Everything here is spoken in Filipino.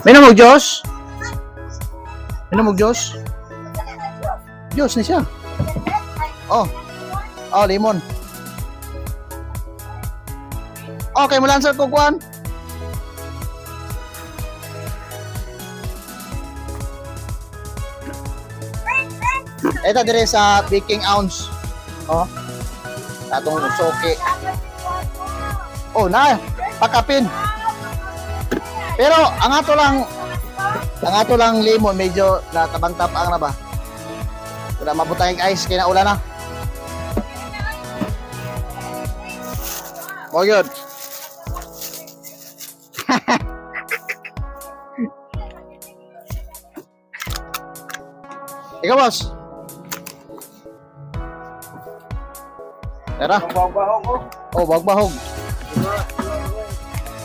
Minom mo Diyos? Minom mo Diyos? Diyos ni siya. Oh. Oh, lemon. Okay, mulan sa kukuan. Ito dire sa baking ounce. Oh. Atong soke. Oh, na. Pakapin. Pero ang ato lang lemon medyo natabang-tabang na ba? Wala mabutang ice kaya ulan na. Oh, yun. Ikaw, boss. Tara. Ang bahog-bahog. Oh, bagbahog.